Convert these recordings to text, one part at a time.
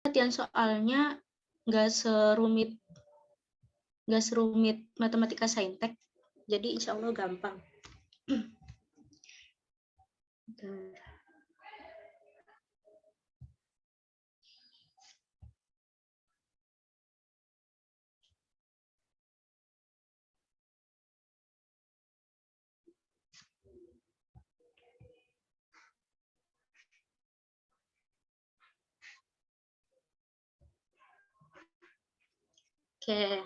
latihan soalnya nggak serumit matematika saintek, jadi insya Allah gampang. Oke.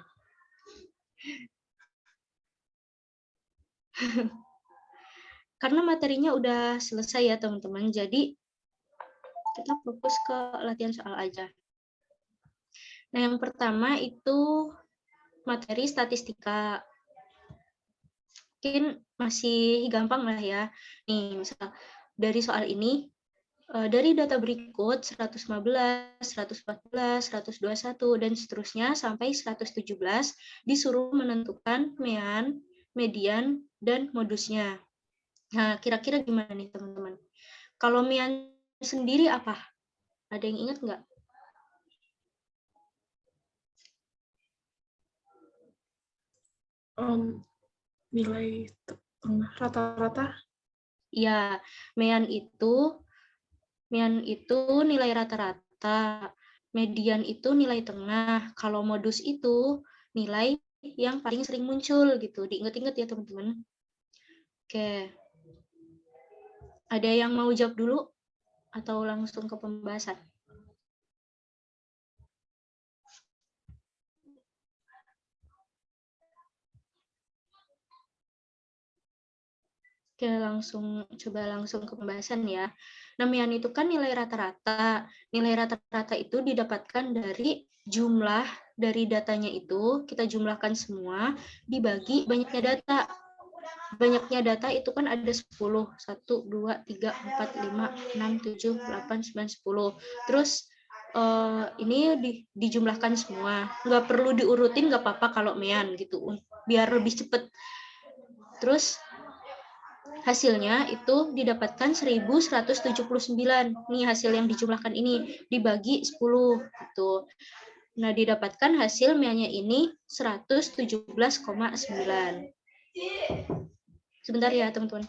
Karena materinya udah selesai ya teman-teman, jadi kita fokus ke latihan soal aja. Nah, yang pertama itu materi statistika. Mungkin masih gampang lah ya. Nih, misal dari soal ini, dari data berikut 115, 114, 121, dan seterusnya sampai 117 disuruh menentukan mean, median, dan modusnya. Nah, kira-kira gimana nih teman-teman? Kalau mean sendiri apa? Ada yang ingat nggak? Nilai tengah rata-rata. Ya, mean itu nilai rata-rata, median itu nilai tengah, kalau modus itu nilai yang paling sering muncul gitu. Diingat-ingat ya teman-teman. Oke. Ada yang mau jawab dulu atau langsung ke pembahasan? Oke, coba langsung ke pembahasan ya. Nah, mean itu kan nilai rata-rata. Nilai rata-rata itu didapatkan dari jumlah dari datanya itu, kita jumlahkan semua, dibagi banyaknya data. Banyaknya data itu kan ada 10. 1, 2, 3, 4, 5, 6, 7, 8, 9, 10. Terus ini dijumlahkan semua. Nggak perlu diurutin, nggak apa-apa kalau mean gitu, biar lebih cepat. Terus hasilnya itu didapatkan 1179. Nih hasil yang dijumlahkan ini dibagi 10 gitu. Nah, didapatkan hasil meannya ini 117,9. Sebentar ya, teman-teman.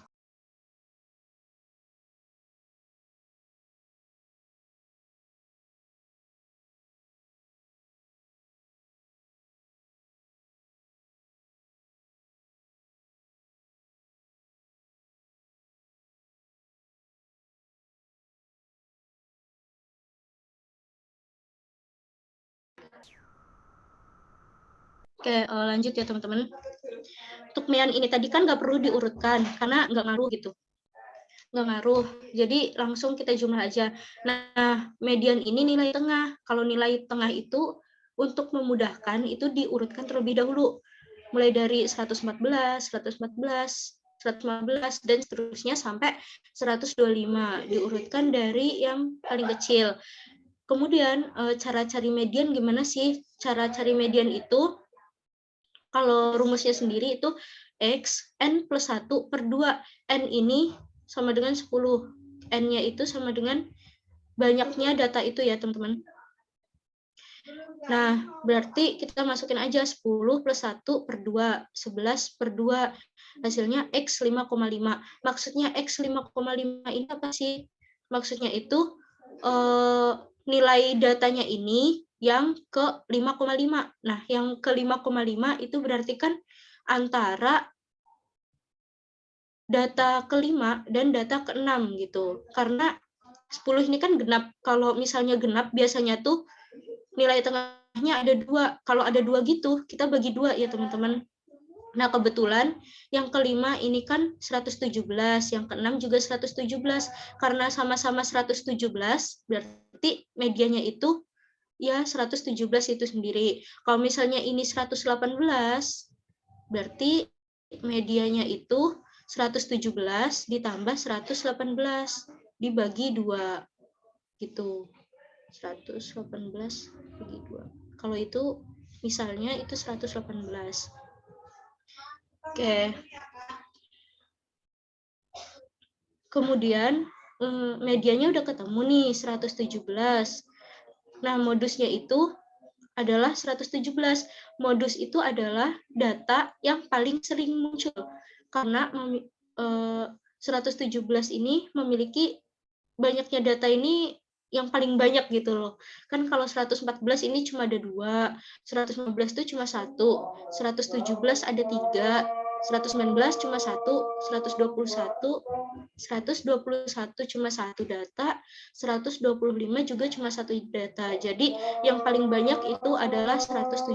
Oke, lanjut ya teman-teman. Untuk mean ini tadi kan nggak perlu diurutkan, karena nggak ngaruh gitu. Nggak ngaruh, jadi langsung kita jumlah aja. Nah, median ini nilai tengah. Kalau nilai tengah itu untuk memudahkan itu diurutkan terlebih dahulu. Mulai dari 114, 114, 115, dan seterusnya sampai 125. Diurutkan dari yang paling kecil. Kemudian cara cari median gimana sih? Cara cari median itu, kalau rumusnya sendiri itu X, N plus 1 per 2. N ini sama dengan 10. N-nya itu sama dengan banyaknya data itu ya, teman-teman. Nah, berarti kita masukin aja 10 plus 1 per 2. 11 per 2. Hasilnya X 5,5. Maksudnya X 5,5 ini apa sih? Maksudnya itu nilai datanya ini yang ke 5,5. Nah, yang ke 5,5 itu berarti kan antara data ke-5 dan data ke-6 gitu. Karena 10 ini kan genap. Kalau misalnya genap biasanya tuh nilai tengahnya ada 2. Kalau ada 2 gitu, kita bagi 2 ya teman-teman. Nah, kebetulan yang ke-5 ini kan 117, yang ke-6 juga 117. Karena sama-sama 117, berarti medianya itu ya 117 itu sendiri. Kalau misalnya ini 118, berarti medianya itu 117 ditambah 118 dibagi 2 gitu. 118 bagi 2. Kalau itu misalnya itu 118. Oke. Kemudian medianya udah ketemu nih 117. Nah, modusnya itu adalah 117. Modus itu adalah data yang paling sering muncul karena 117 ini memiliki banyaknya data ini yang paling banyak gitu loh. Kan kalau 114 ini cuma ada 2, 115 itu cuma 1, 117 ada 3, 119 cuma 1, 121 cuma satu data, 125 juga cuma satu data. Jadi yang paling banyak itu adalah 117.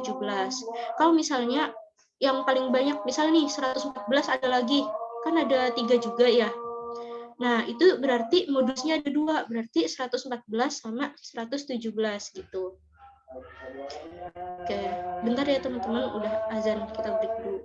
Kalau misalnya yang paling banyak, misal nih 114 ada lagi, kan ada 3 juga ya. Nah, itu berarti modusnya ada 2, berarti 114 sama 117 gitu. Oke, bentar ya teman-teman, udah azan, kita break dulu.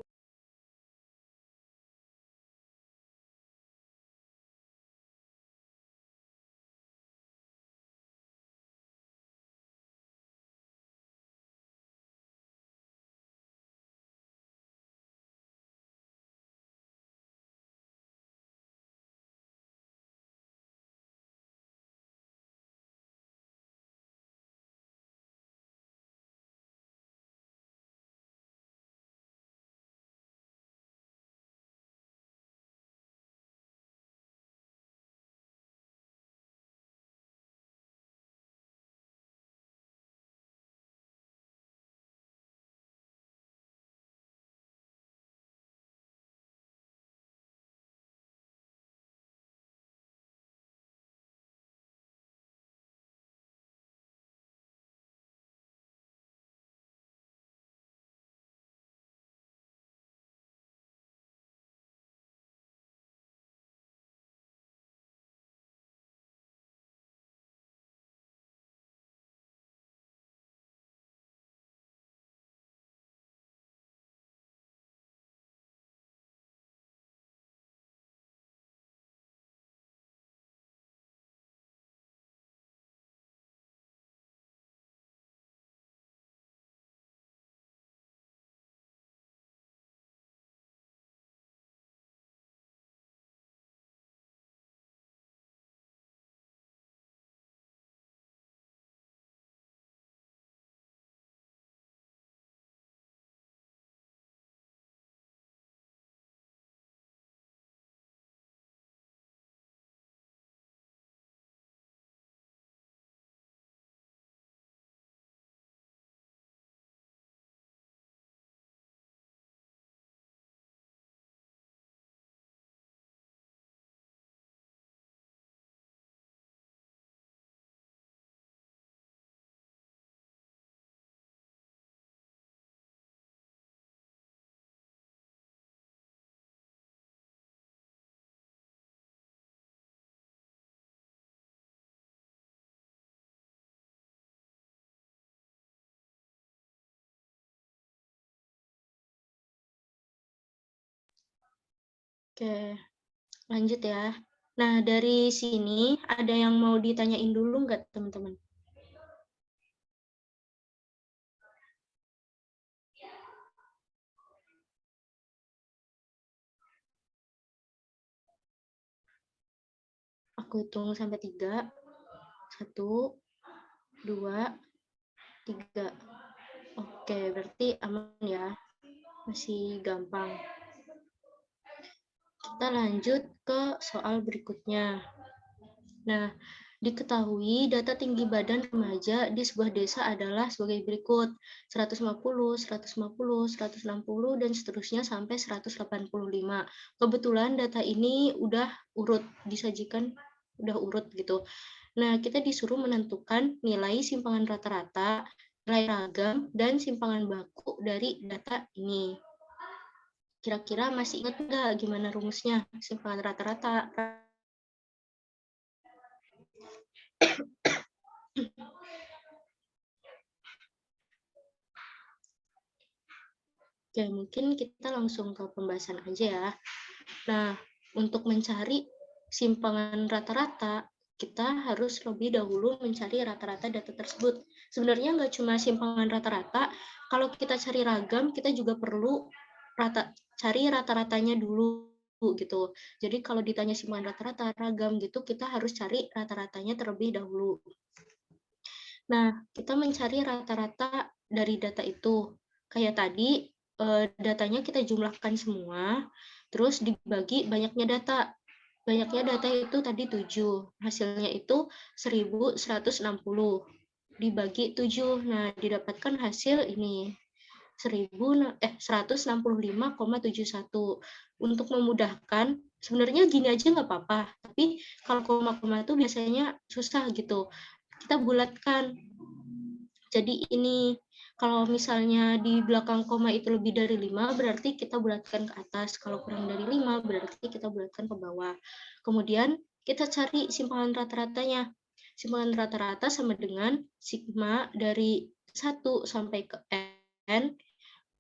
Oke, lanjut ya. Nah, dari sini ada yang mau ditanyain dulu nggak, teman-teman? Aku hitung sampai 3. 1, 2, 3. Oke, berarti aman ya. Masih gampang. Kita lanjut ke soal berikutnya. Nah, diketahui data tinggi badan remaja di sebuah desa adalah sebagai berikut. 150, 150, 160, dan seterusnya sampai 185. Kebetulan data ini udah urut, disajikan udah urut gitu. Nah, kita disuruh menentukan nilai simpangan rata-rata, nilai ragam, dan simpangan baku dari data ini. Kira-kira masih ingat nggak gimana rumusnya simpangan rata-rata? Oke, mungkin kita langsung ke pembahasan aja ya. Nah, untuk mencari simpangan rata-rata, kita harus lebih dahulu mencari rata-rata data tersebut. Sebenarnya nggak cuma simpangan rata-rata, kalau kita cari ragam, kita juga perlu cari rata-ratanya dulu gitu. Jadi kalau ditanya simpangan rata-rata, ragam gitu, kita harus cari rata-ratanya terlebih dahulu. Nah, kita mencari rata-rata dari data itu. Kayak tadi, datanya kita jumlahkan semua, terus dibagi banyaknya data. Banyaknya data itu tadi 7, hasilnya itu 1160 dibagi 7. Nah, didapatkan hasil ini 165,71. Untuk memudahkan, sebenarnya gini aja nggak apa-apa, tapi kalau koma-koma itu biasanya susah gitu. Kita bulatkan. Jadi ini kalau misalnya di belakang koma itu lebih dari 5, berarti kita bulatkan ke atas. Kalau kurang dari 5, berarti kita bulatkan ke bawah. Kemudian kita cari simpangan rata-ratanya. Simpangan rata-rata sama dengan sigma dari 1 sampai ke N,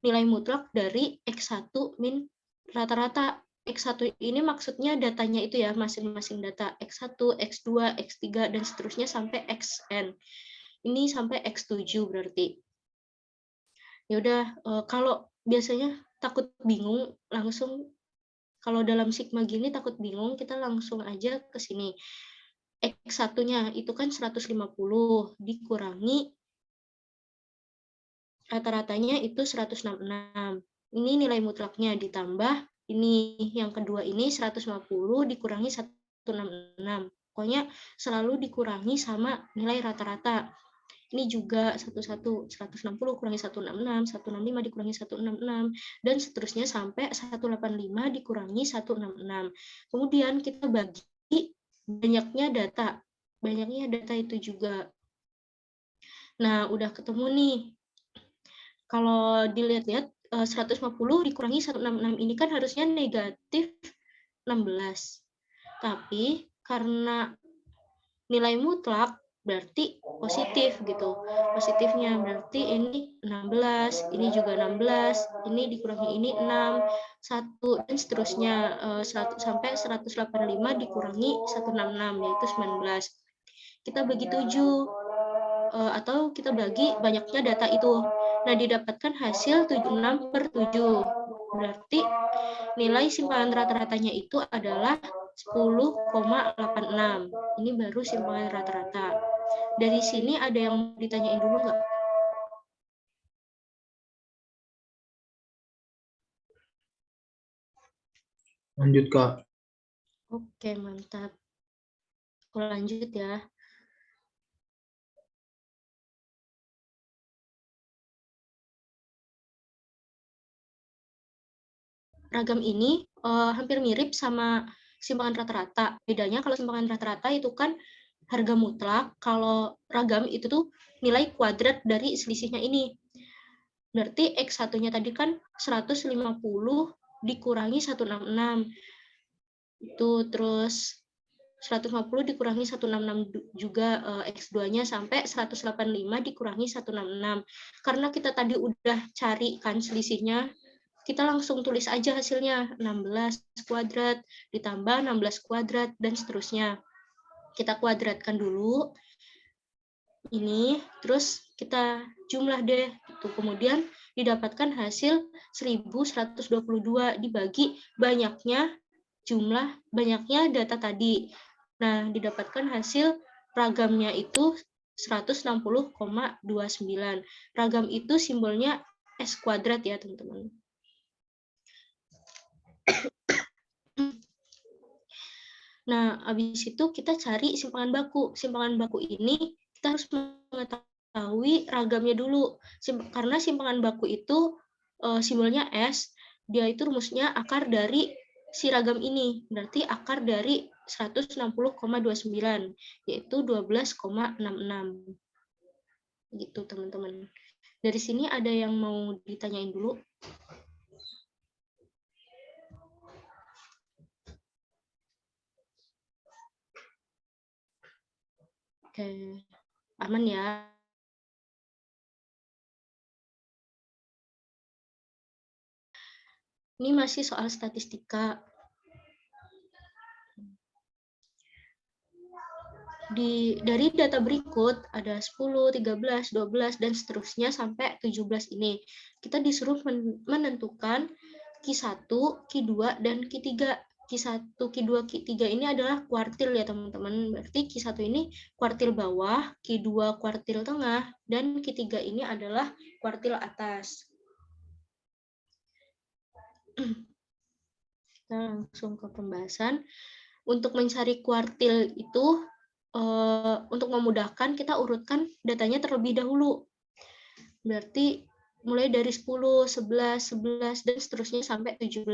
nilai mutlak dari X1 min rata-rata. X1 ini maksudnya datanya itu ya, masing-masing data. X1, X2, X3, dan seterusnya sampai Xn. Ini sampai X7 berarti. Ya udah, kalau biasanya takut bingung, langsung kalau dalam sigma gini takut bingung, kita langsung aja ke sini. X1-nya itu kan 150 dikurangi rata-ratanya itu 166. Ini nilai mutlaknya ditambah ini yang kedua ini 150 dikurangi 166. Pokoknya selalu dikurangi sama nilai rata-rata. Ini juga 160 kurangi 166, 165 dikurangi 166, dan seterusnya sampai 185 dikurangi 166. Kemudian kita bagi banyaknya data. Banyaknya data itu juga. Nah, udah ketemu nih. Kalau dilihat-lihat 150 dikurangi 166 ini kan harusnya negatif 16. Tapi karena nilai mutlak berarti positif gitu. Positifnya berarti ini 16, ini juga 16, ini dikurangi ini 6, 1 dan seterusnya 100 sampai 185 dikurangi 166 yaitu 19. Kita bagi 7 atau kita bagi banyaknya data itu. Nah, didapatkan hasil 76/7. Berarti nilai simpanan rata-ratanya itu adalah 10,86. Ini baru simpanan rata-rata. Dari sini ada yang mau ditanyain dulu nggak? Lanjut, Kak. Oke, mantap. Aku lanjut ya. Ragam ini hampir mirip sama simpangan rata-rata. Bedanya kalau simpangan rata-rata itu kan harga mutlak, kalau ragam itu tuh nilai kuadrat dari selisihnya ini. Berarti X1-nya tadi kan 150 dikurangi 166. Itu terus 150 dikurangi 166 juga X2-nya sampai 185 dikurangi 166. Karena kita tadi udah cari kan selisihnya, kita langsung tulis aja hasilnya 16 kuadrat ditambah 16 kuadrat dan seterusnya. Kita kuadratkan dulu ini, terus kita jumlah deh. Gitu. Kemudian didapatkan hasil 1122 dibagi banyaknya data tadi. Nah, didapatkan hasil ragamnya itu 160,29. Ragam itu simbolnya S kuadrat ya, teman-teman. Nah, habis itu kita cari simpangan baku. Simpangan baku ini kita harus mengetahui ragamnya dulu. Karena simpangan baku itu simbolnya S, dia itu rumusnya akar dari si ragam ini. Berarti akar dari 160,29, yaitu 12,66. Gitu, teman-teman. Dari sini ada yang mau ditanyain dulu? Oke, aman ya. Ini masih soal statistika. Dari data berikut ada 10, 13, 12, dan seterusnya sampai 17 ini. Kita disuruh menentukan Q1, Q2, dan Q3. Q1, Q2, Q3 ini adalah kuartil ya teman-teman. Berarti Q1 ini kuartil bawah, Q2 kuartil tengah, dan Q3 ini adalah kuartil atas. Kita langsung ke pembahasan. Untuk mencari kuartil itu, untuk memudahkan kita urutkan datanya terlebih dahulu. Berarti mulai dari 10, 11, 11, dan seterusnya sampai 17.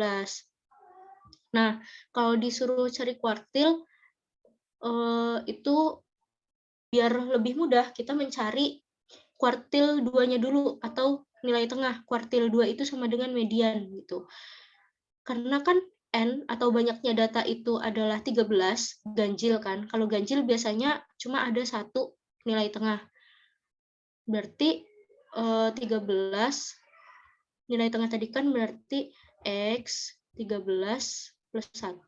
Nah, kalau disuruh cari kuartil, itu biar lebih mudah kita mencari kuartil 2-nya dulu atau nilai tengah. Kuartil 2 itu sama dengan median gitu. Karena kan N atau banyaknya data itu adalah 13, ganjil kan. Kalau ganjil biasanya cuma ada satu nilai tengah. Berarti 13 nilai tengah tadi kan berarti X 13 plus 1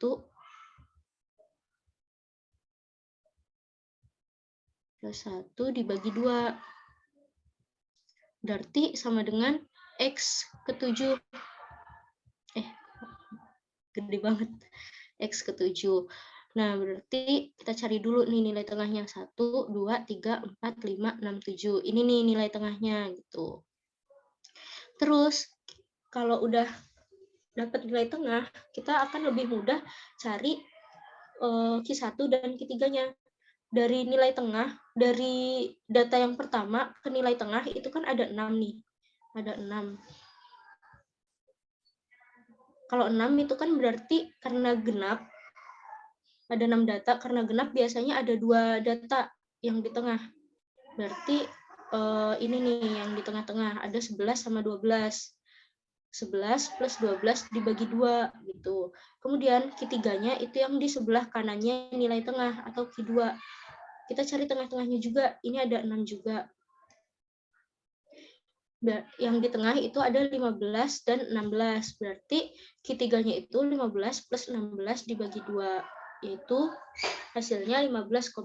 plus 1 dibagi 2. Berarti sama dengan X ke-7. Gede banget. X ke-7. Nah, berarti kita cari dulu nih nilai tengahnya. 1, 2, 3, 4, 5, 6, 7. Ini nih nilai tengahnya gitu. Terus, kalau udah dapat nilai tengah, kita akan lebih mudah cari Q1 dan Q3-nya. Dari nilai tengah, dari data yang pertama ke nilai tengah itu kan ada 6 nih. Ada 6. Kalau 6 itu kan berarti karena genap, ada 6 data, karena genap biasanya ada 2 data yang di tengah. Berarti ini nih yang di tengah-tengah, ada 11 sama 12. 11 plus 12 dibagi 2 gitu. Kemudian Q3-nya itu yang di sebelah kanannya nilai tengah atau Q2. Kita cari tengah-tengahnya juga. Ini ada 6 juga. Yang di tengah itu ada 15 dan 16. Berarti Q3-nya itu 15 plus 16 dibagi 2. Yaitu hasilnya 15,5.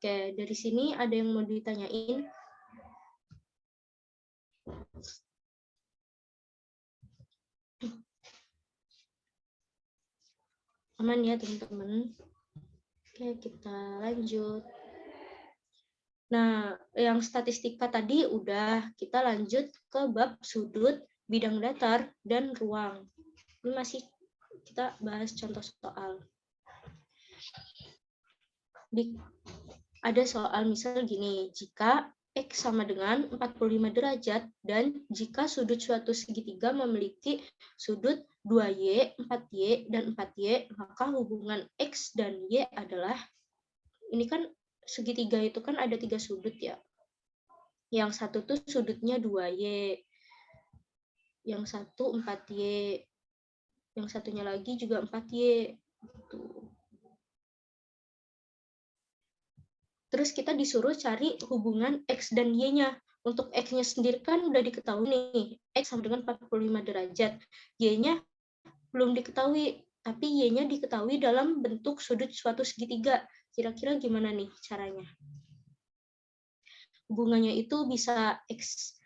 Oke, dari sini ada yang mau ditanyain? Aman ya teman-teman? Oke, kita lanjut. Nah, yang statistika tadi udah, kita lanjut ke bab sudut, bidang datar, dan ruang. Ini masih kita bahas contoh soal. Ada soal misal gini, jika X sama dengan 45 derajat dan jika sudut suatu segitiga memiliki sudut 2Y, 4Y, dan 4Y, maka hubungan X dan Y adalah, ini kan segitiga itu kan ada 3 sudut ya. Yang satu tuh sudutnya 2Y, yang satu 4Y, yang satunya lagi juga 4Y. Tuh. Terus kita disuruh cari hubungan X dan Y-nya. Untuk X-nya sendiri kan udah diketahui nih, X sama dengan 45 derajat. Y-nya belum diketahui, tapi Y-nya diketahui dalam bentuk sudut suatu segitiga. Kira-kira gimana nih caranya? Hubungannya itu bisa X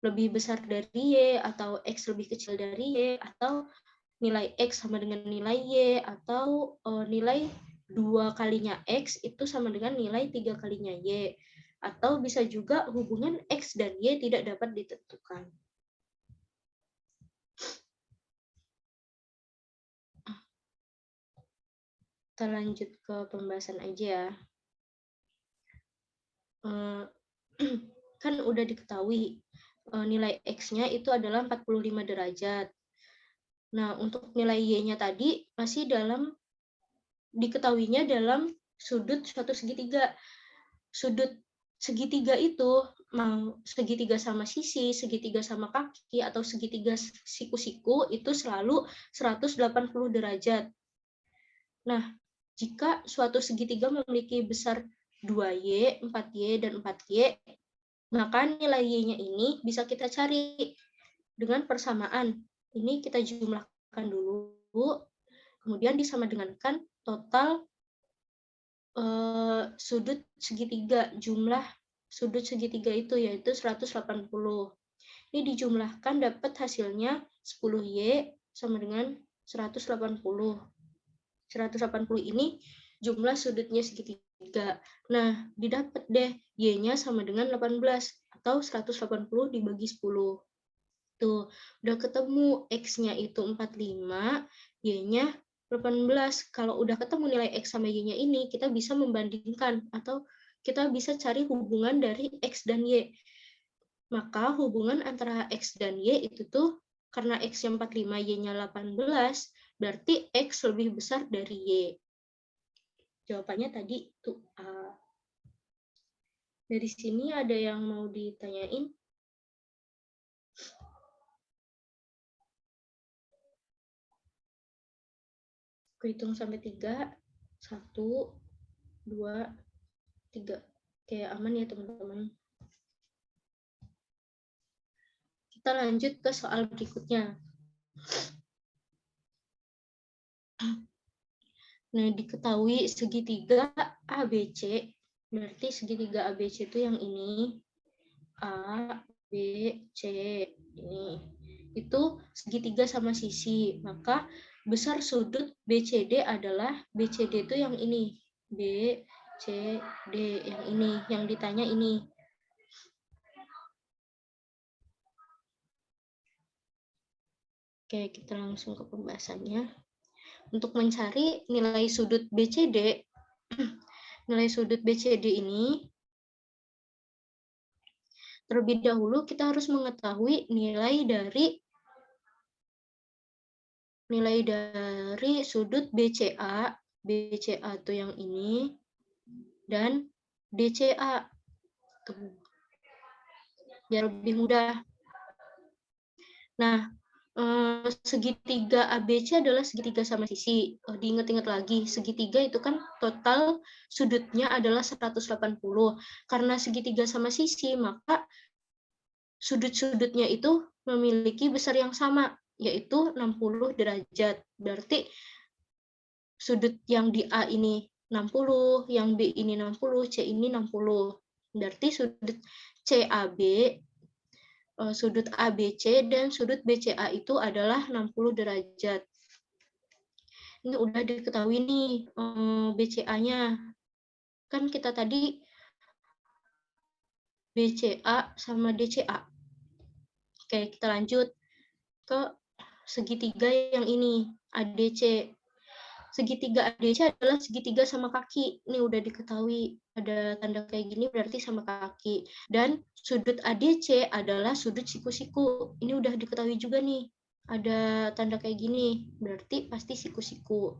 lebih besar dari Y, atau X lebih kecil dari Y, atau nilai X sama dengan nilai Y, atau nilai 2 kalinya X itu sama dengan nilai 3 kalinya Y. Atau bisa juga hubungan X dan Y tidak dapat ditentukan. Kita lanjut ke pembahasan aja ya. Kan udah diketahui nilai X-nya itu adalah 45 derajat. Nah, untuk nilai Y-nya tadi masih diketahuinya dalam sudut suatu segitiga. Sudut segitiga itu, mau segitiga sama sisi, segitiga sama kaki, atau segitiga siku-siku, itu selalu 180 derajat. Nah, jika suatu segitiga memiliki besar 2Y, 4Y, dan 4Y, maka nilai Y-nya ini bisa kita cari dengan persamaan. Ini kita jumlahkan dulu, kemudian disama dengankan total sudut segitiga, jumlah sudut segitiga itu yaitu 180. Ini dijumlahkan dapat hasilnya 10Y sama dengan 180. 180 ini jumlah sudutnya segitiga. Nah, didapat deh Y-nya sama dengan 18 atau 180 dibagi 10. Tuh, udah ketemu X-nya itu 45, Y-nya 18. Kalau udah ketemu nilai X sama Y-nya ini, kita bisa membandingkan atau kita bisa cari hubungan dari X dan Y. Maka hubungan antara X dan Y itu tuh karena X-nya 45, Y-nya 18, berarti X lebih besar dari Y. Jawabannya tadi itu A. Dari sini ada yang mau ditanyain? Aku hitung sampai 3. 1, 2, 3. Oke, aman ya teman-teman. Kita lanjut ke soal berikutnya. Nah, diketahui segitiga ABC, berarti segitiga ABC itu yang ini. A, B, C, ini. Itu segitiga sama sisi. Maka besar sudut BCD adalah BCD itu yang ini. B, C, D, yang ini. Yang ditanya ini. Oke, kita langsung ke pembahasannya. Untuk mencari nilai sudut BCD, nilai sudut BCD ini, terlebih dahulu kita harus mengetahui nilai dari sudut BCA, BCA itu yang ini, dan DCA. Tuh. Biar lebih mudah. Nah, segitiga ABC adalah segitiga sama sisi. Diingat-ingat lagi, segitiga itu kan total sudutnya adalah 180. Karena segitiga sama sisi, maka sudut-sudutnya itu memiliki besar yang sama, yaitu 60 derajat. Berarti sudut yang di A ini 60, yang B ini 60, C ini 60. Berarti sudut CAB, sudut ABC dan sudut BCA itu adalah 60 derajat. Ini udah diketahui nih BCA-nya. Kan kita tadi BCA sama DCA. Oke, kita lanjut ke segitiga yang ini, ADC. Segitiga ADC adalah segitiga sama kaki. Ini udah diketahui. Ada tanda kayak gini berarti sama kaki. Dan sudut ADC adalah sudut siku-siku. Ini udah diketahui juga nih. Ada tanda kayak gini. Berarti pasti siku-siku.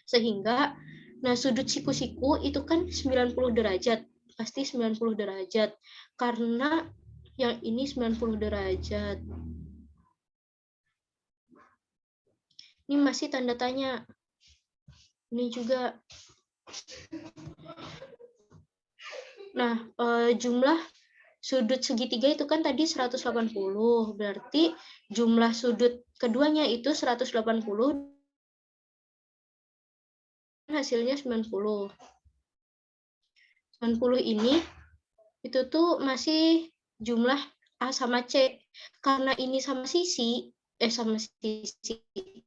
Sehingga, nah sudut siku-siku itu kan 90 derajat. Pasti 90 derajat. Karena yang ini 90 derajat. Ini masih tanda tanya. Ini juga. Nah, jumlah sudut segitiga itu kan tadi 180. Berarti jumlah sudut keduanya itu 180. Hasilnya 90. 90 ini itu tuh masih jumlah A sama C. Karena ini sama sisi,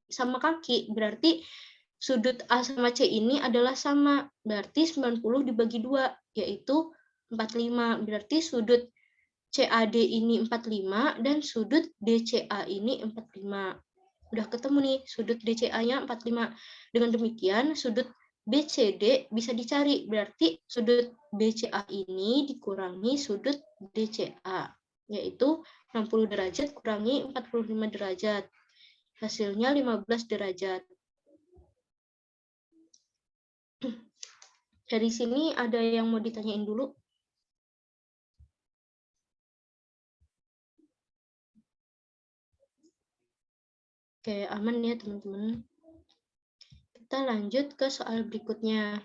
sama kaki, berarti sudut A sama C ini adalah sama. Berarti 90 dibagi 2, yaitu 45. Berarti sudut CAD ini 45 dan sudut DCA ini 45. Udah ketemu nih sudut DCA-nya 45. Dengan demikian sudut BCD bisa dicari. Berarti sudut BCA ini dikurangi sudut DCA, yaitu 60 derajat kurangi 45 derajat. Hasilnya 15 derajat. Dari sini ada yang mau ditanyain dulu? Oke, aman ya teman-teman. Kita lanjut ke soal berikutnya.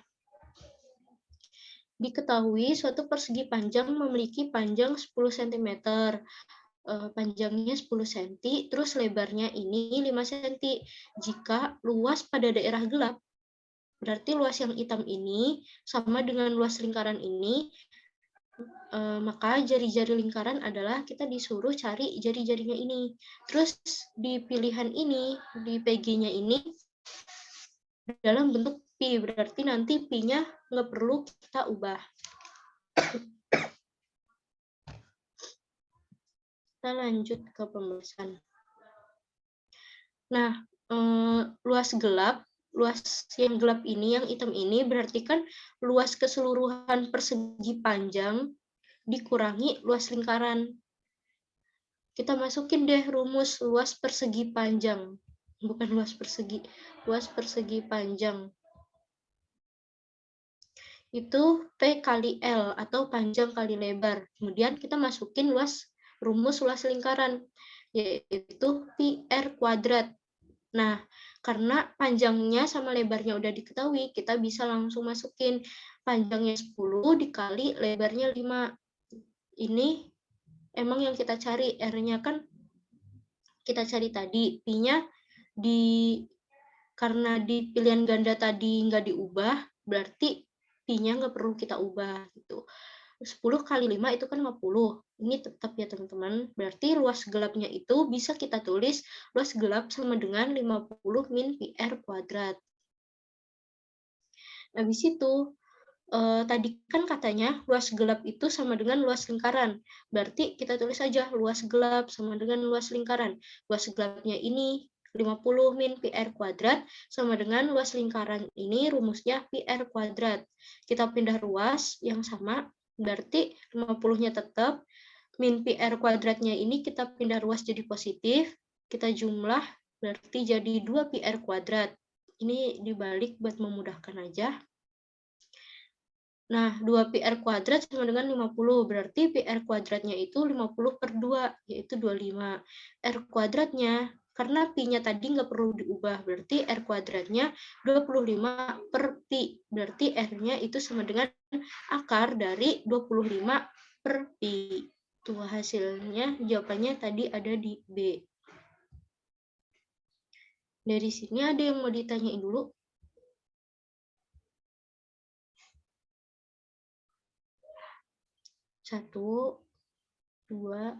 Diketahui suatu persegi panjang memiliki panjang 10 cm. Panjangnya 10 cm, terus lebarnya ini 5 cm. Jika luas pada daerah gelap, berarti luas yang hitam ini sama dengan luas lingkaran ini, Maka jari-jari lingkaran adalah kita disuruh cari jari-jarinya ini. Terus di pilihan ini, di PG-nya ini dalam bentuk pi, berarti nanti pi-nya nggak perlu kita ubah. Kita lanjut ke pembahasan. Nah, luas yang gelap ini, yang hitam ini berarti kan luas keseluruhan persegi panjang dikurangi luas lingkaran. Kita masukin deh rumus luas persegi panjang. Bukan luas persegi panjang. Itu P kali L atau panjang kali lebar. Kemudian kita masukin rumus luas lingkaran, yaitu pi R kuadrat. Nah, karena panjangnya sama lebarnya udah diketahui, kita bisa langsung masukin panjangnya 10 dikali lebarnya 5. Ini emang yang kita cari, R-nya kan kita cari tadi, pi-nya karena di pilihan ganda tadi nggak diubah, berarti pi-nya nggak perlu kita ubah gitu. 10 kali 5 itu kan 50. Ini tetap ya teman-teman. Berarti luas gelapnya itu bisa kita tulis luas gelap sama dengan 50 min pi R kuadrat. Habis itu, tadi kan katanya luas gelap itu sama dengan luas lingkaran. Berarti kita tulis saja luas gelap sama dengan luas lingkaran. Luas gelapnya ini 50 min pi R kuadrat sama dengan luas lingkaran ini rumusnya pi R kuadrat. Kita pindah ruas yang sama, berarti 50-nya tetap, min pi R kuadratnya ini kita pindah ruas jadi positif, kita jumlah, berarti jadi 2 pi R kuadrat. Ini dibalik buat memudahkan aja. Nah, 2 pi R kuadrat sama dengan 50, berarti pi R kuadratnya itu 50 per 2, yaitu 25. R kuadratnya, karena pi-nya tadi nggak perlu diubah, berarti R kuadratnya 25 per pi, berarti R-nya itu sama dengan akar dari 25 per pi. Tuh hasilnya, jawabannya tadi ada di B. Dari sini ada yang mau ditanyain dulu? Satu, 2,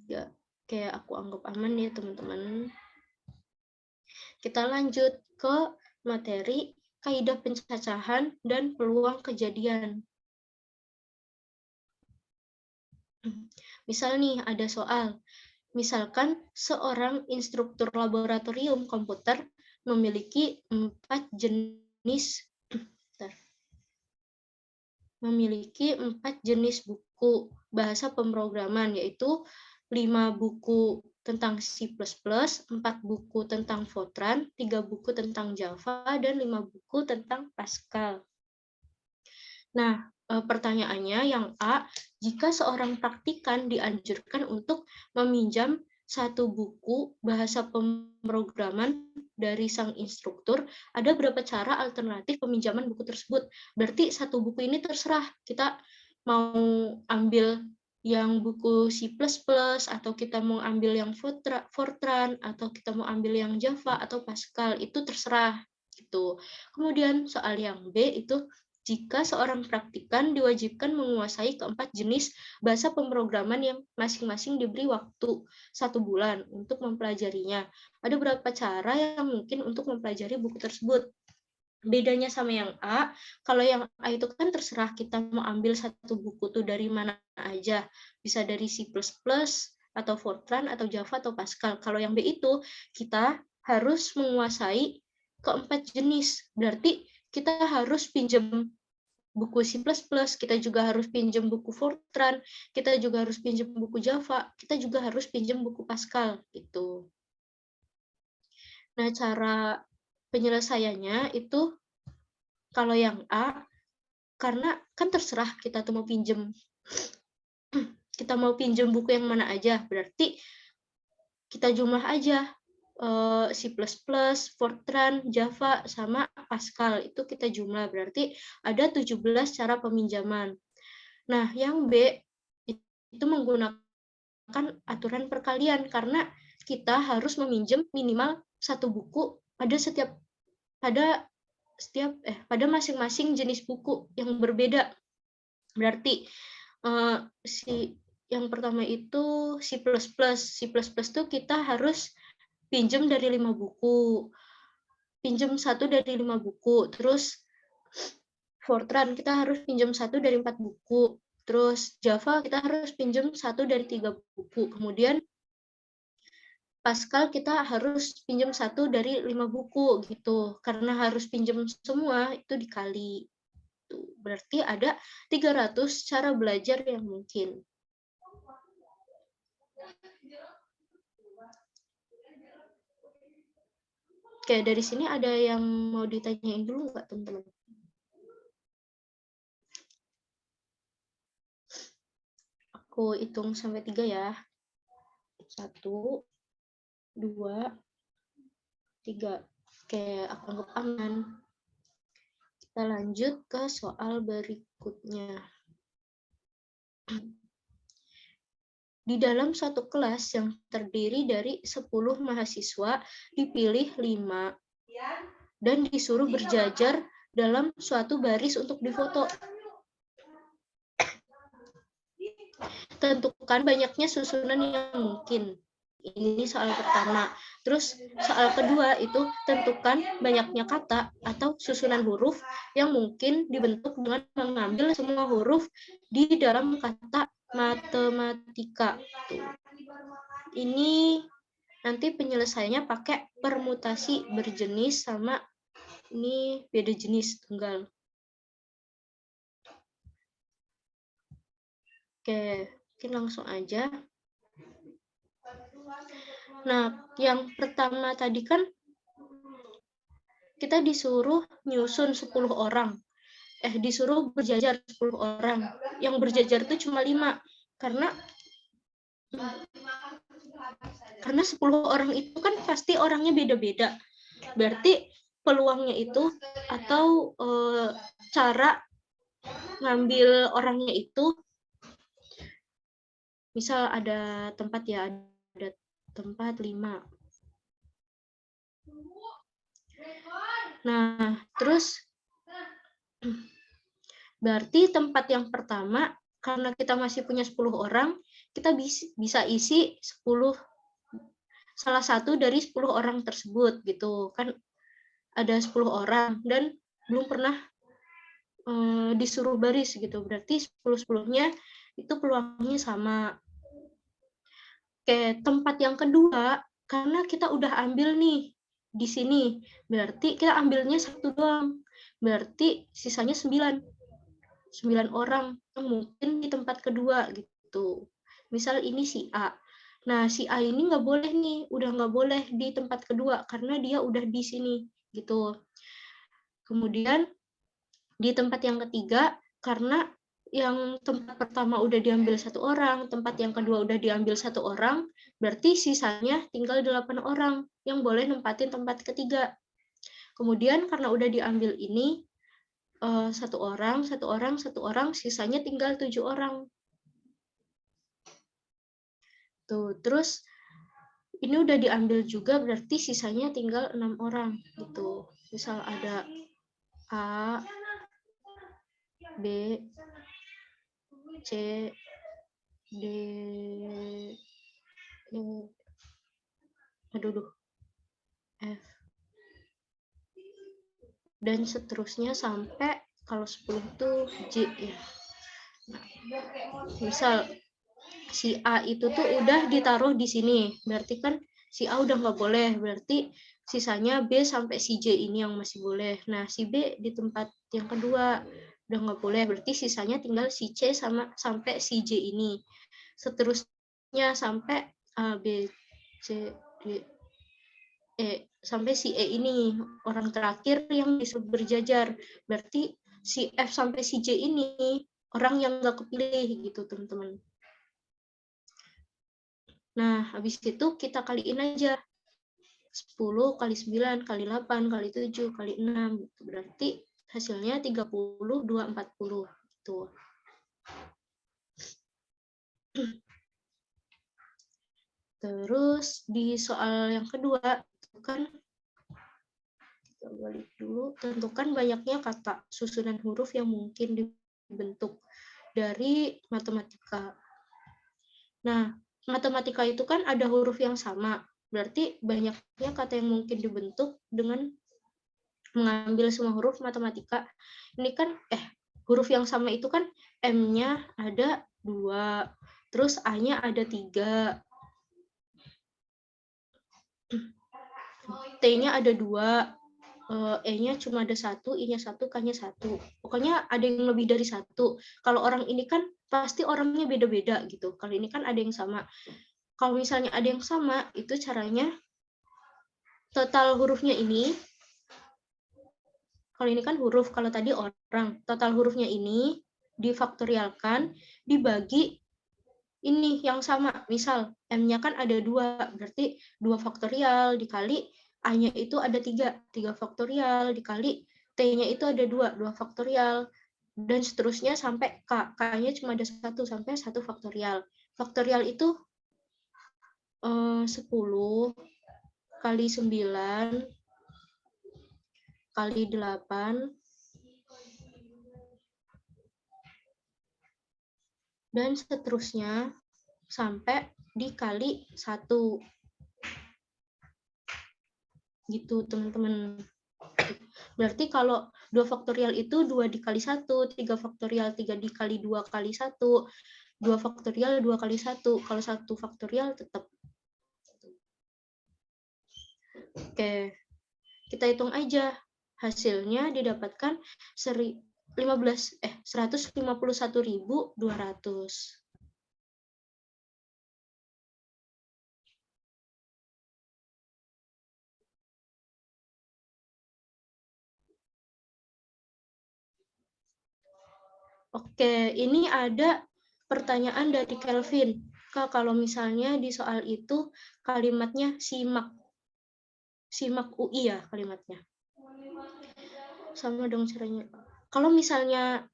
3. Kayak aku anggap aman ya teman-teman. Kita lanjut ke materi kaidah pencacahan dan peluang kejadian. Misal nih ada soal. Misalkan seorang instruktur laboratorium komputer memiliki 4 jenis buku bahasa pemrograman, yaitu 5 buku tentang C++, 4 buku tentang Fortran, 3 buku tentang Java, dan 5 buku tentang Pascal. Nah, pertanyaannya yang A, jika seorang praktikan dianjurkan untuk meminjam 1 buku bahasa pemrograman dari sang instruktur, ada berapa cara alternatif peminjaman buku tersebut? Berarti 1 buku ini terserah, kita mau ambil yang buku C++, atau kita mau ambil yang Fortran, atau kita mau ambil yang Java atau Pascal, itu terserah gitu. Kemudian soal yang B itu, jika seorang praktikan diwajibkan menguasai keempat jenis bahasa pemrograman yang masing-masing diberi waktu 1 bulan untuk mempelajarinya. Ada berapa cara yang mungkin untuk mempelajari buku tersebut? Bedanya sama yang A, kalau yang A itu kan terserah kita mau ambil 1 buku tuh dari mana aja. Bisa dari C++, atau Fortran, atau Java, atau Pascal. Kalau yang B itu, kita harus menguasai keempat jenis. Berarti kita harus pinjam buku C++, kita juga harus pinjam buku Fortran, kita juga harus pinjam buku Java, kita juga harus pinjam buku Pascal gitu. Nah, cara penyelesaiannya itu kalau yang A, karena kan terserah kita tuh mau pinjam buku yang mana aja, berarti kita jumlah aja C++, Fortran, Java, sama Pascal, itu kita jumlah, berarti ada 17 cara peminjaman. Nah, yang B itu menggunakan aturan perkalian, karena kita harus meminjam minimal 1 buku pada masing-masing jenis buku yang berbeda. Berarti yang pertama itu C++. C++ tuh kita harus pinjam dari 5 buku. Pinjam 1 dari 5 buku. Terus Fortran kita harus pinjam 1 dari 4 buku. Terus Java kita harus pinjam 1 dari 3 buku. Kemudian Pascal kita harus pinjam 1 dari 5 buku gitu. Karena harus pinjam semua itu dikali. Berarti ada 300 cara belajar yang mungkin. Oke, dari sini ada yang mau ditanyain dulu nggak, teman-teman? Aku hitung sampai 3 ya. 1, 2, 3. Oke, aku anggap aman. Kita lanjut ke soal berikutnya. Di dalam suatu kelas yang terdiri dari 10 mahasiswa, dipilih 5 dan disuruh berjajar dalam suatu baris untuk difoto. Tentukan banyaknya susunan yang mungkin. Ini soal pertama. Terus soal kedua itu tentukan banyaknya kata atau susunan huruf yang mungkin dibentuk dengan mengambil semua huruf di dalam kata matematika. Tuh. Ini nanti penyelesaiannya pakai permutasi berjenis sama ini beda jenis tunggal. Oke, mungkin langsung aja. Nah, yang pertama tadi kan kita disuruh nyusun 10 orang. Disuruh berjajar 10 orang. Yang berjajar itu cuma 5. Karena 10 orang itu kan pasti orangnya beda-beda. Berarti peluangnya itu atau cara ngambil orangnya itu, misal ada tempat ya, ada tempat 5. Nah, terus berarti tempat yang pertama, karena kita masih punya 10 orang, kita bisa isi 10, salah satu dari 10 orang tersebut gitu. Kan ada 10 orang dan belum pernah disuruh baris gitu. Berarti 10-10-nya itu peluangnya sama. Oke, tempat yang kedua, karena kita udah ambil nih di sini, berarti kita ambilnya 1 doang. Berarti sisanya 9 orang yang mungkin di tempat kedua gitu. Misal ini si A. Nah, si A ini nggak boleh nih, udah nggak boleh di tempat kedua karena dia udah di sini gitu. Kemudian di tempat yang ketiga, karena yang tempat pertama udah diambil 1 orang, tempat yang kedua udah diambil 1 orang, berarti sisanya tinggal 8 orang yang boleh nempatin tempat ketiga. Kemudian karena udah diambil ini, 1 orang, 1 orang, 1 orang, sisanya tinggal 7 orang. Tuh, terus ini udah diambil juga, berarti sisanya tinggal 6 orang gitu. Misal ada A, B, C, D, E, F, dan seterusnya sampai kalau 10 itu J ya. Nah, misal si A itu tuh udah ditaruh di sini, berarti kan si A udah nggak boleh, berarti sisanya B sampai si J ini yang masih boleh. Nah, si B di tempat yang kedua udah nggak boleh, berarti sisanya tinggal si C sampai si J ini. Seterusnya sampai A, B, C, D, E, sampai si E ini, orang terakhir yang disuruh berjajar. Berarti si F sampai si J ini orang yang nggak kepilih gitu, teman-teman. Nah, habis itu kita kaliin aja. 10 kali 9 kali 8 kali 7 kali 6. Gitu. Berarti hasilnya 30, 2, 40. Gitu. Terus di soal yang kedua, kan kita balik dulu, tentukan banyaknya kata susunan huruf yang mungkin dibentuk. dari matematika. Nah, matematika itu kan ada huruf yang sama, berarti banyaknya kata yang mungkin dibentuk dengan mengambil semua huruf matematika. Ini kan huruf yang sama itu kan M-nya ada 2, terus A-nya ada 3, T-nya ada 2, E-nya cuma ada 1, I-nya 1, K-nya 1. Pokoknya ada yang lebih dari 1. Kalau orang ini kan pasti orangnya beda-beda gitu. Kalau ini kan ada yang sama. Kalau misalnya ada yang sama, itu caranya total hurufnya ini, kalau ini kan huruf, kalau tadi orang, total hurufnya ini difaktorialkan, dibagi ini yang sama. Misal, M-nya kan ada 2, berarti 2 faktorial dikali A-nya itu ada 3 faktorial dikali T-nya itu ada 2 faktorial, dan seterusnya sampai K. K-nya cuma ada 1 sampai 1 faktorial. Faktorial itu 10 kali 9 kali 8 dan seterusnya sampai dikali 1. Gitu, teman-teman. Berarti kalau 2 faktorial itu 2 dikali 1, 3 faktorial 3 dikali 2 kali 1, 2 faktorial 2 kali 1. Kalau 1 faktorial tetap. Oke, kita hitung aja. Hasilnya didapatkan 151.200. Oke, ini ada pertanyaan dari Kelvin. Kak, kalau misalnya di soal itu kalimatnya simak UI ya kalimatnya. Sama dong caranya. Kalau misalnya,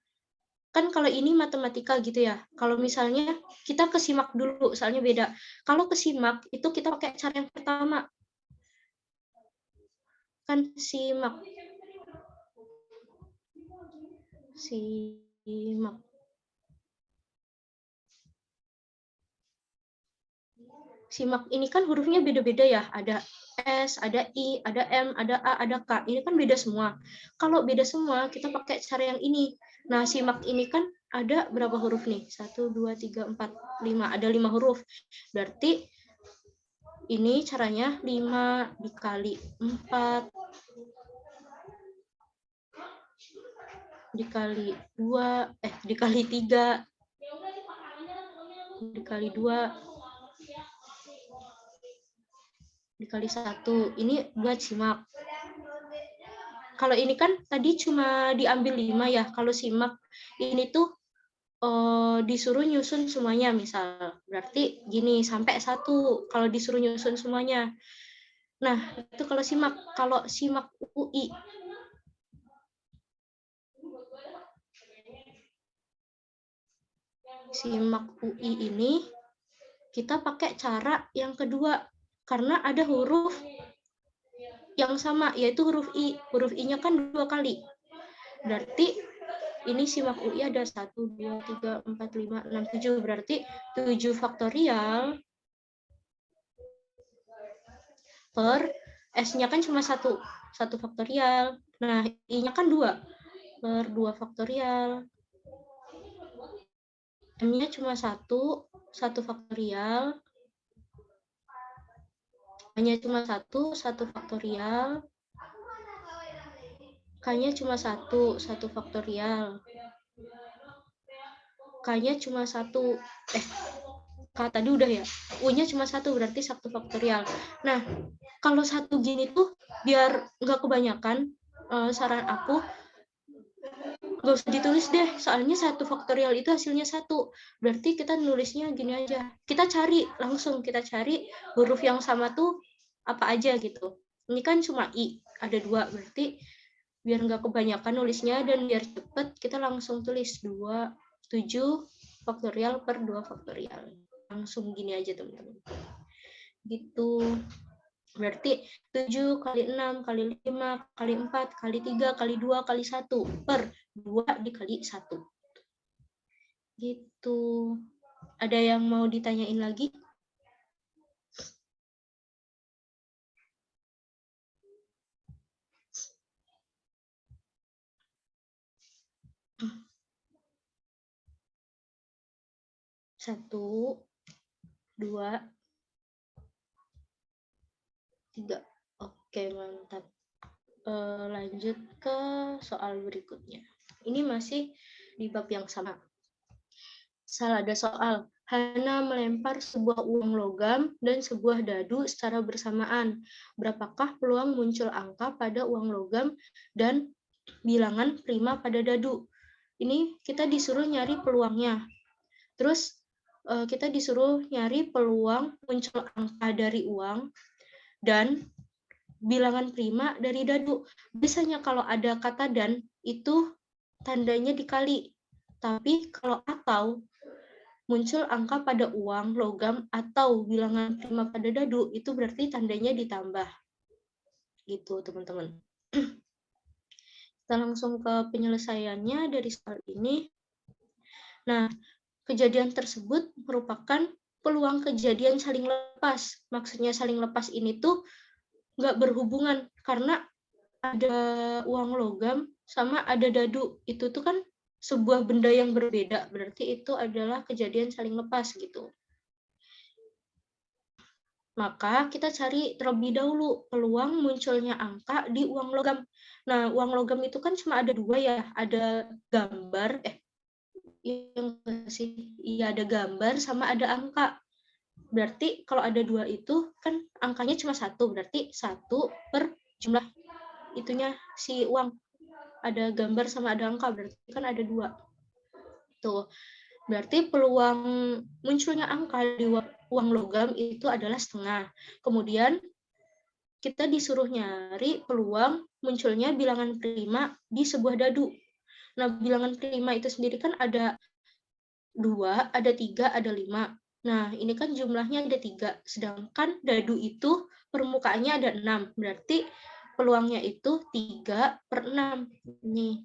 kan kalau ini matematika gitu ya. Kalau misalnya kita kesimak dulu, soalnya beda. Kalau kesimak itu kita pakai cara yang pertama. Kan simak. Simak ini kan hurufnya beda-beda ya. Ada S, ada I, ada M, ada A, ada K. Ini kan beda semua. Kalau beda semua, kita pakai cara yang ini. Nah, simak ini kan ada berapa huruf nih? 1, 2, 3, 4, 5. Ada 5 huruf. Berarti ini caranya 5 dikali 4 dikali 2, dikali 3 dikali 2 dikali 1. Ini buat simak. Kalau ini kan tadi cuma diambil 5 ya. Kalau simak ini tuh disuruh nyusun semuanya misal. Berarti gini sampai 1 kalau disuruh nyusun semuanya. Nah, itu kalau simak. Kalau simak UI, ini kita pakai cara yang kedua karena ada huruf yang sama, yaitu huruf I. Huruf I-nya kan 2 kali. Berarti ini simak UI ada 1, 2, 3, 4, 5, 6, 7. Berarti 7 faktorial per S-nya kan cuma 1 faktorial. Nah, I-nya kan 2 per 2 faktorial. M-nya cuma 1 faktorial. Hanya cuma 1 faktorial. K-nya cuma 1 faktorial. K-nya cuma 1. K tadi udah ya. U-nya cuma 1 berarti 1 faktorial. Nah, kalau 1 gini tuh biar nggak kebanyakan, saran aku nggak usah ditulis deh, soalnya 1 faktorial itu hasilnya 1. Berarti kita nulisnya gini aja. Kita cari huruf yang sama tuh apa aja gitu. Ini kan cuma I, ada 2, berarti biar nggak kebanyakan nulisnya dan biar cepet, kita langsung tulis 7 faktorial per 2 faktorial. Langsung gini aja teman-teman. Gitu. Berarti 7 kali 6 kali 5 kali 4 kali 3 kali 2 kali 1 per 2 dikali 1. Gitu. Ada yang mau ditanyain lagi? Satu, dua, tiga. Oke, mantap. Lanjut ke soal berikutnya. Ini masih di bab yang sama. Ada soal. Hana melempar sebuah uang logam dan sebuah dadu secara bersamaan. Berapakah peluang muncul angka pada uang logam dan bilangan prima pada dadu? Ini kita disuruh nyari peluangnya. Terus kita disuruh nyari peluang muncul angka dari uang dan bilangan prima dari dadu. Biasanya kalau ada kata dan itu tandanya dikali. Tapi kalau atau muncul angka pada uang, logam, atau bilangan prima pada dadu, itu berarti tandanya ditambah. Gitu, teman-teman. Kita langsung ke penyelesaiannya dari soal ini. Nah, kejadian tersebut merupakan peluang kejadian saling lepas. Maksudnya saling lepas ini tuh nggak berhubungan, karena ada uang logam sama ada dadu. Itu tuh kan sebuah benda yang berbeda, berarti itu adalah kejadian saling lepas gitu. Maka kita cari terlebih dahulu peluang munculnya angka di uang logam. Nah, uang logam itu kan cuma ada dua ya, ada gambar, iya ada gambar sama ada angka. Berarti kalau ada dua itu kan angkanya cuma satu, berarti 1 per jumlah itunya si uang. Ada gambar sama ada angka, berarti kan ada dua. Tuh, berarti peluang munculnya angka di uang logam itu adalah setengah. Kemudian kita disuruh nyari peluang munculnya bilangan prima di sebuah dadu. Nah, bilangan prima itu sendiri kan ada 2, ada 3, ada 5. Nah, ini kan jumlahnya ada 3, sedangkan dadu itu permukaannya ada 6. Berarti peluangnya itu 3 per 6. Nih,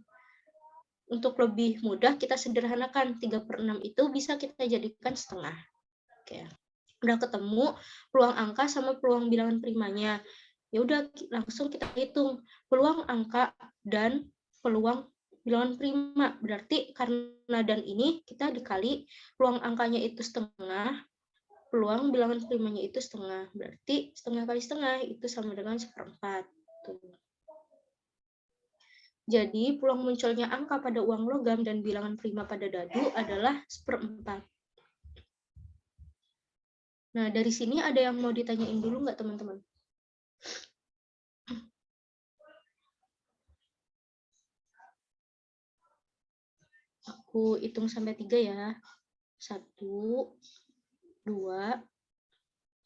untuk lebih mudah kita sederhanakan, 3 per 6 itu bisa kita jadikan setengah. Oke. Udah ketemu peluang angka sama peluang bilangan primanya. Ya udah langsung kita hitung peluang angka dan peluang bilangan prima. Berarti karena dan ini kita dikali peluang angkanya itu setengah, peluang bilangan primanya itu setengah. Berarti setengah kali setengah itu sama dengan 1/4. Tuh. Jadi peluang munculnya angka pada uang logam dan bilangan prima pada dadu adalah 1/4. Nah, dari sini ada yang mau ditanyain dulu nggak, teman-teman? Aku hitung sampai 3 ya. 1, 2,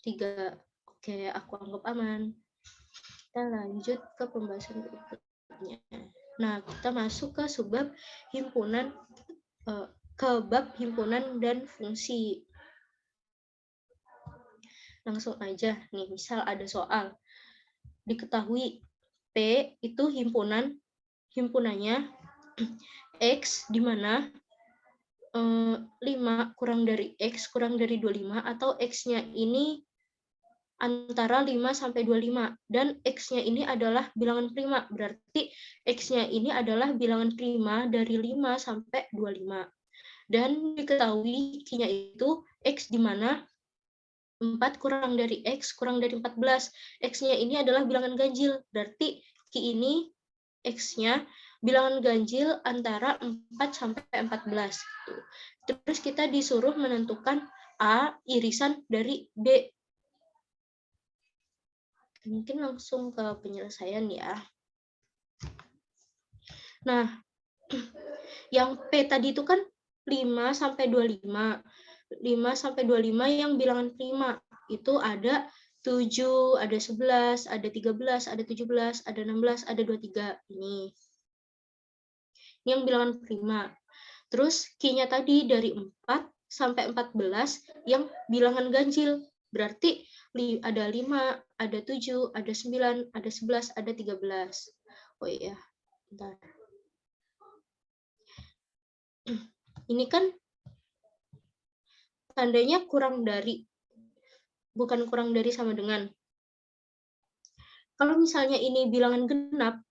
3. Oke, aku anggap aman. Kita lanjut ke pembahasan berikutnya. Nah, kita masuk ke subbab himpunan, ke bab himpunan dan fungsi. Langsung aja nih, misal ada soal. Diketahui P itu himpunannya X di mana 5 kurang dari X kurang dari 25 atau X-nya ini antara 5 sampai 25 dan X-nya ini adalah bilangan prima. Berarti X-nya ini adalah bilangan prima dari 5 sampai 25. Dan diketahui Q-nya itu X di mana 4 kurang dari X kurang dari 14. X-nya ini adalah bilangan ganjil. Berarti Q ini X-nya bilangan ganjil antara 4 sampai 14. Terus kita disuruh menentukan A irisan dari B. Mungkin langsung ke penyelesaian ya. Nah, yang P tadi itu kan 5 sampai 25. 5 sampai 25 yang bilangan prima. Itu ada 7, ada 11, ada 13, ada 17, ada 16, ada 23. Ini yang bilangan prima. Terus Q-nya tadi dari 4 sampai 14 yang bilangan ganjil. Berarti ada 5, ada 7, ada 9, ada 11, ada 13. Oh iya, bentar. Ini kan tandanya kurang dari, bukan kurang dari sama dengan. Kalau misalnya ini bilangan genap,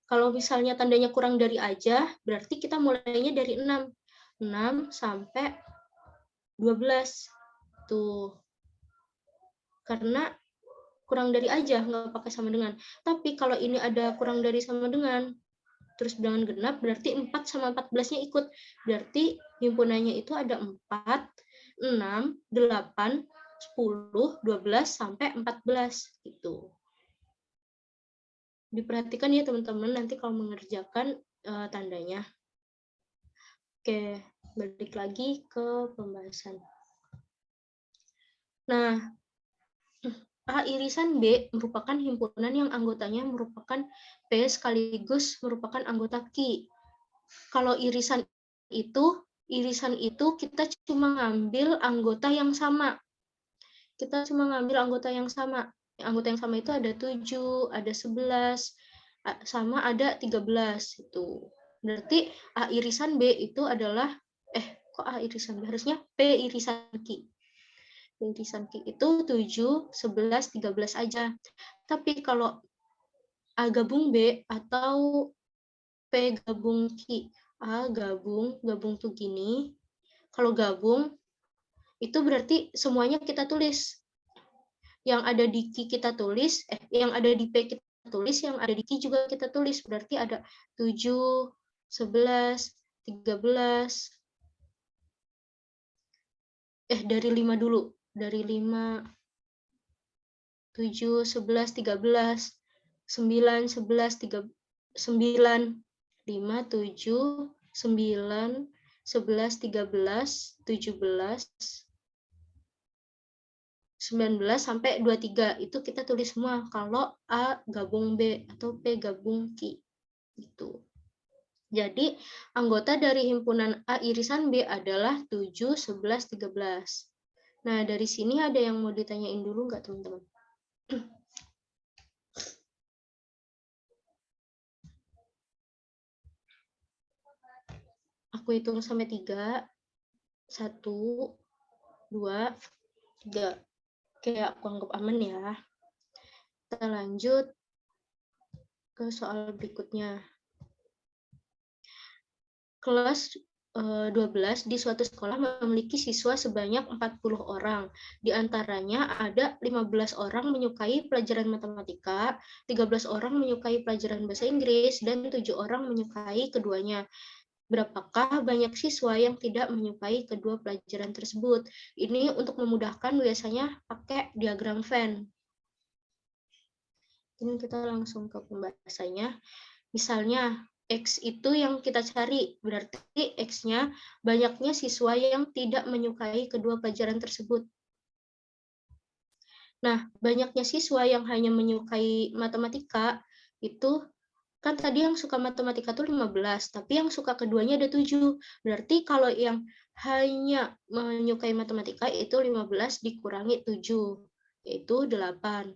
Kalau misalnya tandanya kurang dari aja, berarti kita mulainya dari 6. 6 sampai 12. Tuh. Karena kurang dari aja, nggak pakai sama dengan. Tapi kalau ini ada kurang dari sama dengan, terus bilangan genap, berarti 4 sama 14-nya ikut. Berarti himpunannya itu ada 4, 6, 8, 10, 12, sampai 14. Gitu. Diperhatikan ya teman-teman nanti kalau mengerjakan tandanya. Oke, balik lagi ke pembahasan. Nah, A irisan B merupakan himpunan yang anggotanya merupakan P sekaligus merupakan anggota Q. Kalau irisan itu kita cuma ngambil anggota yang sama. Anggota yang sama itu ada 7, ada 11, sama ada 13 itu. Berarti A irisan B itu adalah kok A irisan B, harusnya P irisan Q. P irisan Q itu 7, 11, 13 aja. Tapi kalau A gabung B atau P gabung Q, A gabung tuh gini. Kalau gabung itu berarti semuanya kita tulis. Yang ada di Q kita tulis, yang ada di P kita tulis, yang ada di Q juga kita tulis. Berarti ada 7, 11, 13. Dari 5 dulu. Dari 5, 7, 11, 13, 9, 11, 3, 9, 5, 7, 9, 11, 13, 17, 19 sampai 23 itu kita tulis semua kalau A gabung B atau P gabung Q gitu. Jadi anggota dari himpunan A irisan B adalah 7, 11, 13. Nah, dari sini ada yang mau ditanyain dulu nggak teman-teman? Aku hitung sampai 3. 1, 2, 3. Oke, aku anggap aman ya. Kita lanjut ke soal berikutnya. Kelas 12 di suatu sekolah memiliki siswa sebanyak 40 orang. Di antaranya ada 15 orang menyukai pelajaran matematika, 13 orang menyukai pelajaran bahasa Inggris, dan 7 orang menyukai keduanya. Berapakah banyak siswa yang tidak menyukai kedua pelajaran tersebut? Ini untuk memudahkan biasanya pakai diagram Venn. Ini kita langsung ke pembahasannya. Misalnya, X itu yang kita cari, berarti X-nya banyaknya siswa yang tidak menyukai kedua pelajaran tersebut. Nah, banyaknya siswa yang hanya menyukai matematika, itu kan tadi yang suka matematika tuh 15, tapi yang suka keduanya ada 7. Berarti kalau yang hanya menyukai matematika itu 15 dikurangi 7, yaitu 8.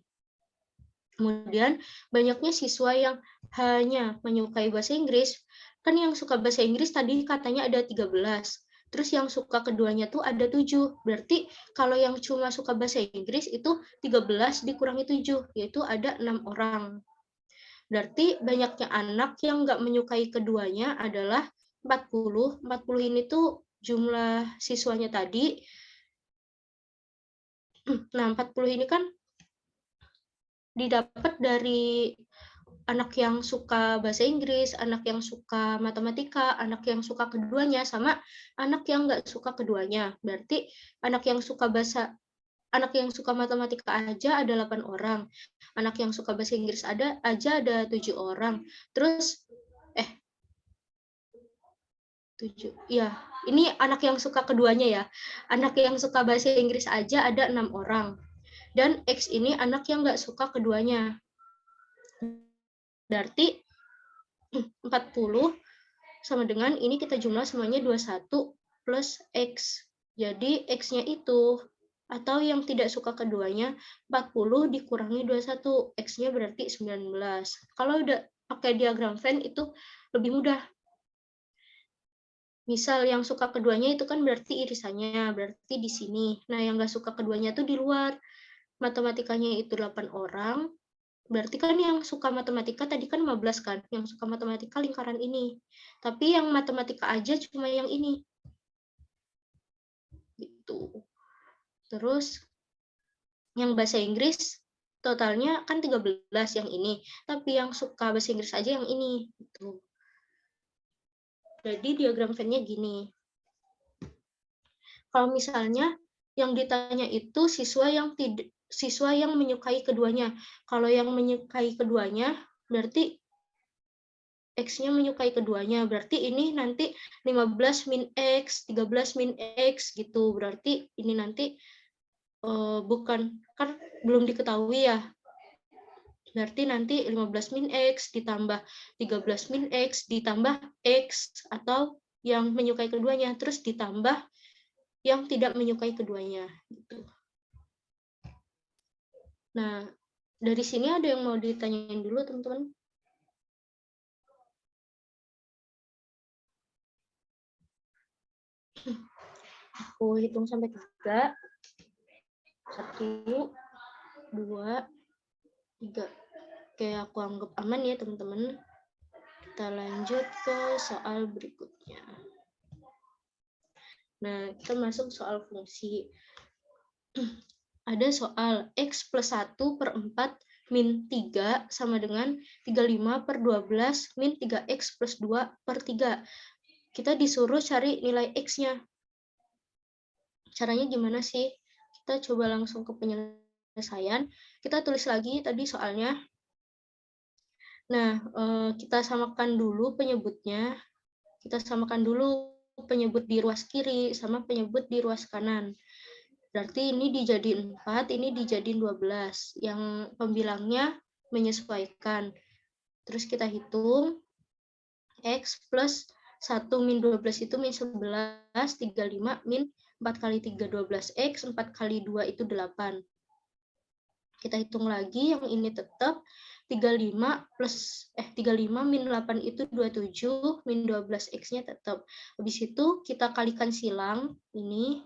Kemudian banyaknya siswa yang hanya menyukai bahasa Inggris, kan yang suka bahasa Inggris tadi katanya ada 13, terus yang suka keduanya tuh ada 7, berarti kalau yang cuma suka bahasa Inggris itu 13 dikurangi 7, yaitu ada 6 orang. Berarti banyaknya anak yang nggak menyukai keduanya adalah 40. 40 ini tuh jumlah siswanya tadi. Nah, 40 ini kan didapat dari anak yang suka bahasa Inggris, anak yang suka matematika, anak yang suka keduanya, sama anak yang nggak suka keduanya. Berarti anak yang suka matematika aja ada 8 orang. Anak yang suka bahasa Inggris ada 7 orang. Terus 7. Ya, ini anak yang suka keduanya ya. Anak yang suka bahasa Inggris aja ada 6 orang. Dan X ini anak yang nggak suka keduanya. Berarti 40 sama dengan ini kita jumlah semuanya 21 plus X. Jadi X-nya itu, atau yang tidak suka keduanya, 40 dikurangi 21. X-nya berarti 19. Kalau udah pakai diagram Venn itu lebih mudah. Misal yang suka keduanya itu kan berarti irisannya, berarti di sini. Nah, yang nggak suka keduanya itu di luar. Matematikanya itu 8 orang, berarti kan yang suka matematika tadi kan 15 kan, yang suka matematika lingkaran ini. Tapi yang matematika aja cuma yang ini. Gitu. Terus yang bahasa Inggris totalnya kan 13 yang ini, tapi yang suka bahasa Inggris aja yang ini. Gitu. Jadi diagram Venn-nya gini. Kalau misalnya yang ditanya itu siswa yang menyukai keduanya. Kalau yang menyukai keduanya berarti X-nya menyukai keduanya. Berarti ini nanti 15 min X, 13 min X gitu. Berarti ini nanti bukan, kan belum diketahui ya. Berarti nanti 15 min X ditambah 13 min X ditambah X atau yang menyukai keduanya. Terus ditambah yang tidak menyukai keduanya. Gitu. Nah, dari sini ada yang mau ditanyain dulu, teman-teman? Aku hitung sampai 3. 1, 2, 3. Oke, aku anggap aman ya, teman-teman. Kita lanjut ke soal berikutnya. Nah, kita masuk soal fungsi. Ada soal X plus 1 per 4 min 3 sama dengan 35 per 12 min 3X plus 2 per 3. Kita disuruh cari nilai X-nya. Caranya gimana sih? Kita coba langsung ke penyelesaian. Kita tulis lagi tadi soalnya. Nah, kita samakan dulu penyebutnya. Kita samakan dulu penyebut di ruas kiri sama penyebut di ruas kanan. Berarti ini dijadiin 4, ini dijadiin 12. Yang pembilangnya menyesuaikan. Terus kita hitung. X plus 1 min 12 itu min 11, 35 min 4 kali 3, 12X, 4 kali 2 itu 8. Kita hitung lagi, yang ini tetap 35 min 8 itu 27, min 12X-nya tetap. Habis itu kita kalikan silang, ini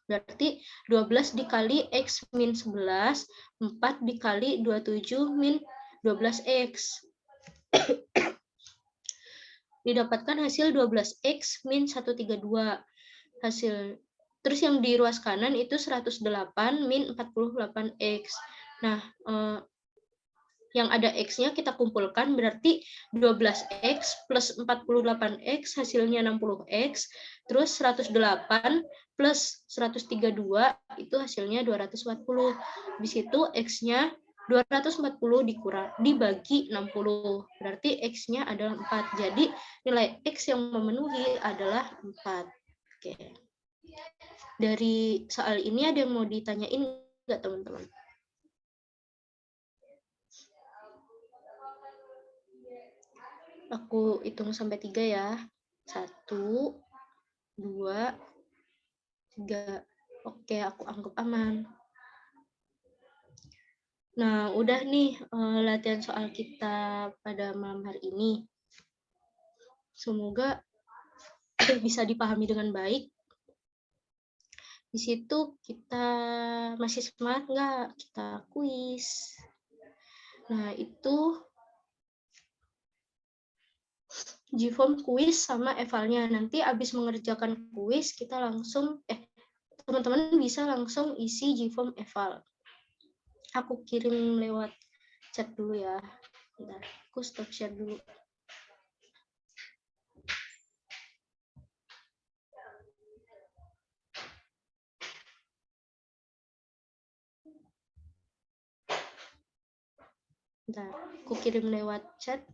berarti 12 dikali X min 11, 4 dikali 27 min 12X. Didapatkan hasil 12X min 132. Hasil. Terus yang di ruas kanan itu 108 min 48X. Nah, yang ada X-nya kita kumpulkan berarti 12X plus 48X hasilnya 60X. Terus 108 plus 132 itu hasilnya 240. Di situ X-nya 240 dibagi 60. Berarti X-nya adalah 4. Jadi nilai X yang memenuhi adalah 4. Oke. Dari soal ini ada yang mau ditanyain nggak, teman-teman? Aku hitung sampai 3 ya. 1, 2, 3. Oke, aku anggap aman. Nah, udah nih latihan soal kita pada malam hari ini. Semoga bisa dipahami dengan baik. Di situ kita masih semangat nggak? Kita kuis. Nah, itu Gform kuis sama evalnya. Nanti abis mengerjakan kuis, kita langsung, teman-teman bisa langsung isi Gform eval. Aku kirim lewat chat dulu ya. Bentar, aku stop share dulu. Bentar, aku kirim lewat chat.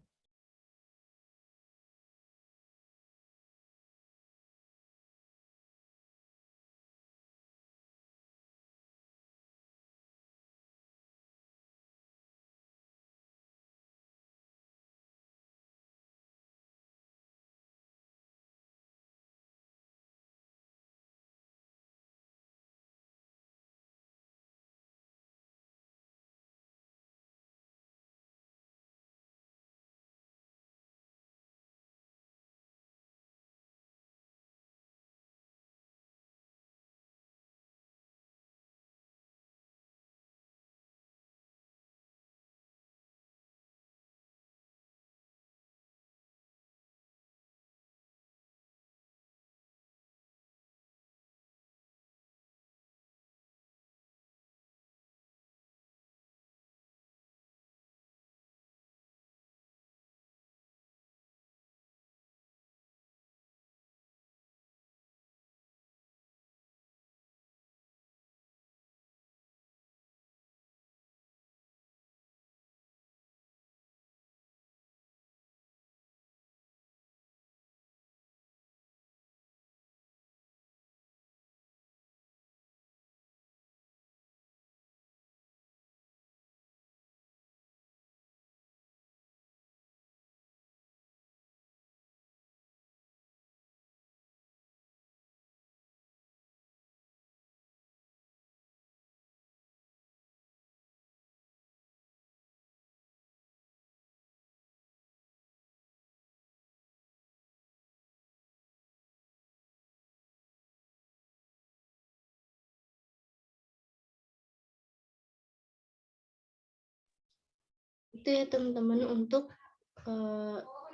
Itu ya teman-teman untuk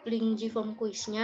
link Gform quiz-nya.